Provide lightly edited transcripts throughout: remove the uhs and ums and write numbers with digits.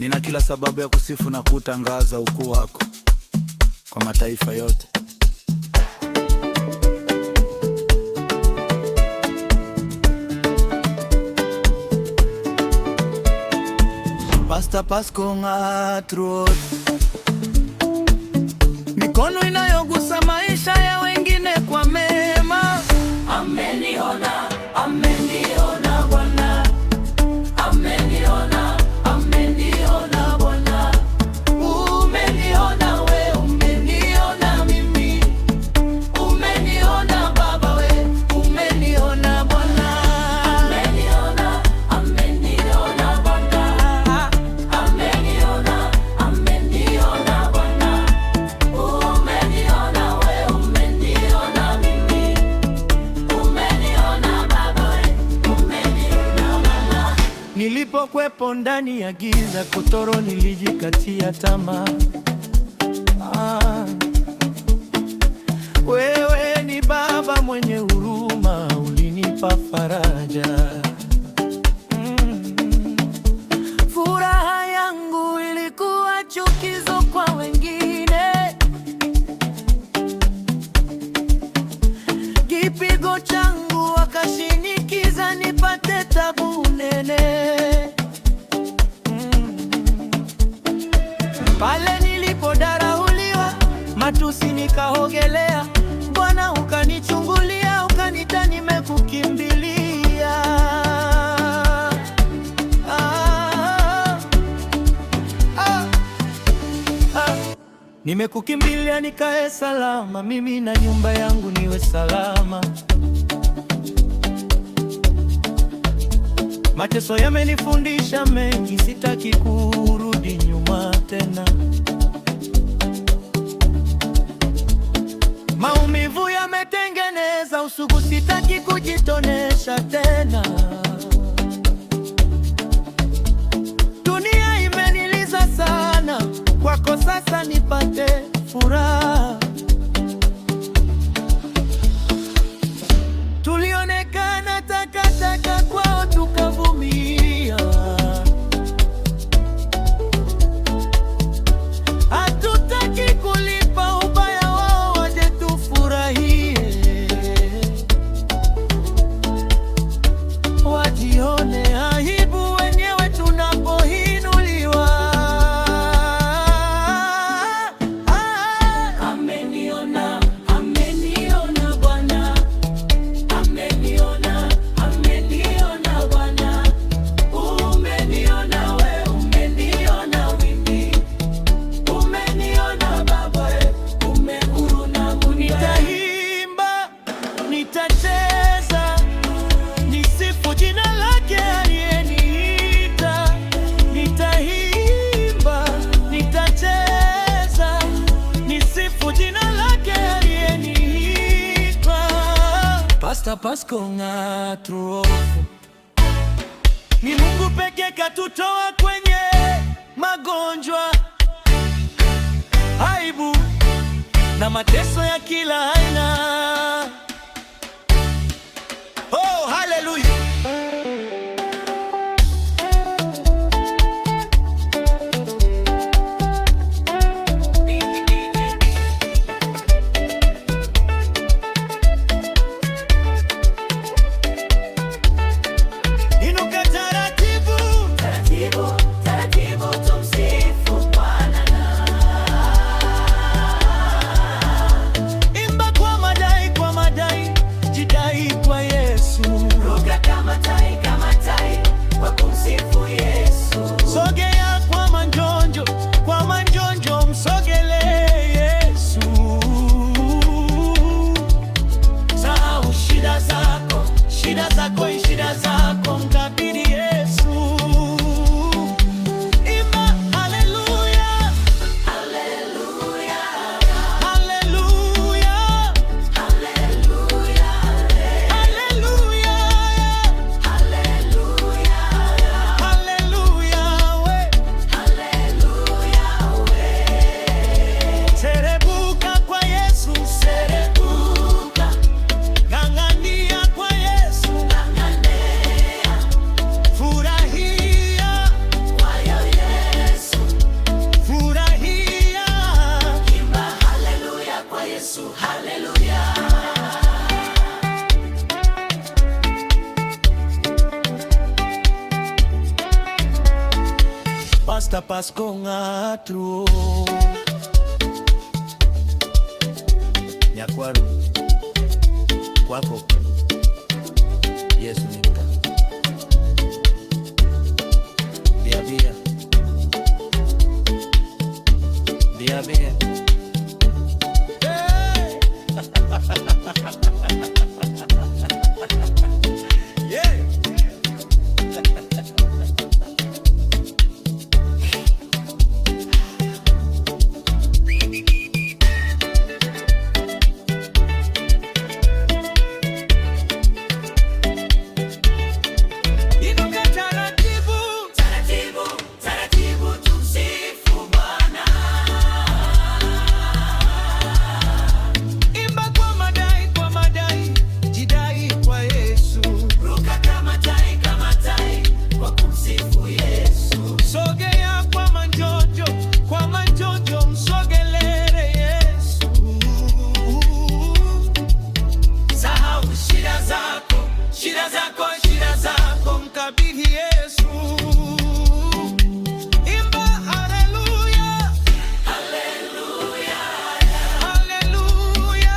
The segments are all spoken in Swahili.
Nina kila sababu ya kusifu na kutangaza ukuu wako kwa mataifa yote. Pastor Pasco Ngatrod, mikono inayogusa maisha ya wengine kwa mema. Ameniona, ameniona Bwana, ameniona, ameniona Bwana. Umeniona we, umeniona mimi, umeniona Baba we, umeniona Bwana. Ameniona, ameniona Bwana, ameniona, ameniona Bwana. Umeniona we, umeniona mimi, umeniona Baba we, umeniona Bwana. Nilipokwepo ndani ya giza kutoro, nilijikatia tamaa. Wewe ni Baba mwenye huruma, ulinipa faraja. Furaha yangu ilikuwa chukizo kwa wengine, kipigo changu wakashinikiza nipate tabu nene. Pale nilipodharauliwa, matusi nikaogelea, Bwana ukanichungulia, ukanita nimekukimbilia. Nimekukimbilia nikae salama, mimi na nyumba yangu niwe salama. Mateso yamenifundisha mengi, sitaki kurudi nyuma tena. Maumivu yametengeneza usugu, sitaki kujitonesha tena. Dunia imeniliza sana, kwako sasa nipate furaha. Tulionekana takataka, kwao tukavumilia. Hatutaki kulipa ubaya wao, waje tufurahie, wajione aibu wenyewe tunapoinuliwa. Ameniona, ameniona Bwana, ameniona, ameniona Bwana. Umeniona we, umeniona mimi, umeniona Baba we, umeniona mimi. Nitaimba, nitacheza, nisifu jina lake aliyeniita. Nitaimba, nitacheza, nisifu jina lake aliyeniita. Pastor Pasco Ngatrod, ni Mungu pekee katutoa kwenye magonjwa, aibu na mateso ya kila aina. Oh, hallelujah! Inuka taratibu, Taratibu, taratibu tumsifu Bwana. imba kwa madai, jidai kwa Yesu. Ruka Pastor Pasco Ngatru Nyakwaru kwako Yesu ni mka Bia bia Bia bia Shida zako mkabidhi Yesu. Imba haleluya, haleluya, haleluya,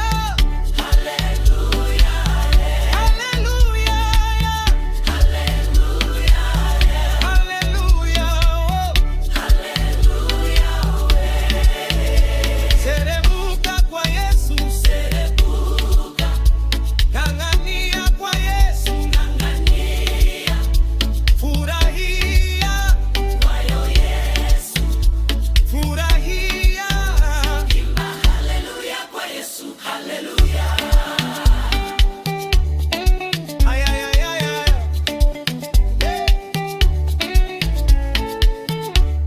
haleluya, haleluya, haleluya, haleluya, haleluya. Serebuka kwa Yesu, serebuka. Ng'ang'ania kwa Yesu, ng'ang'ania. Furahia kwayo Yesu, furahia. Imba haleluya kwa Yesu, haleluya. Ay, ay, ay, ay, ay.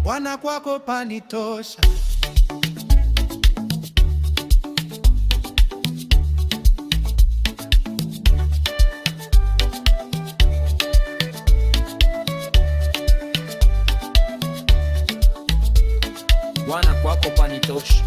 Bwana kwako panitosha. Bwana kwako panitosha.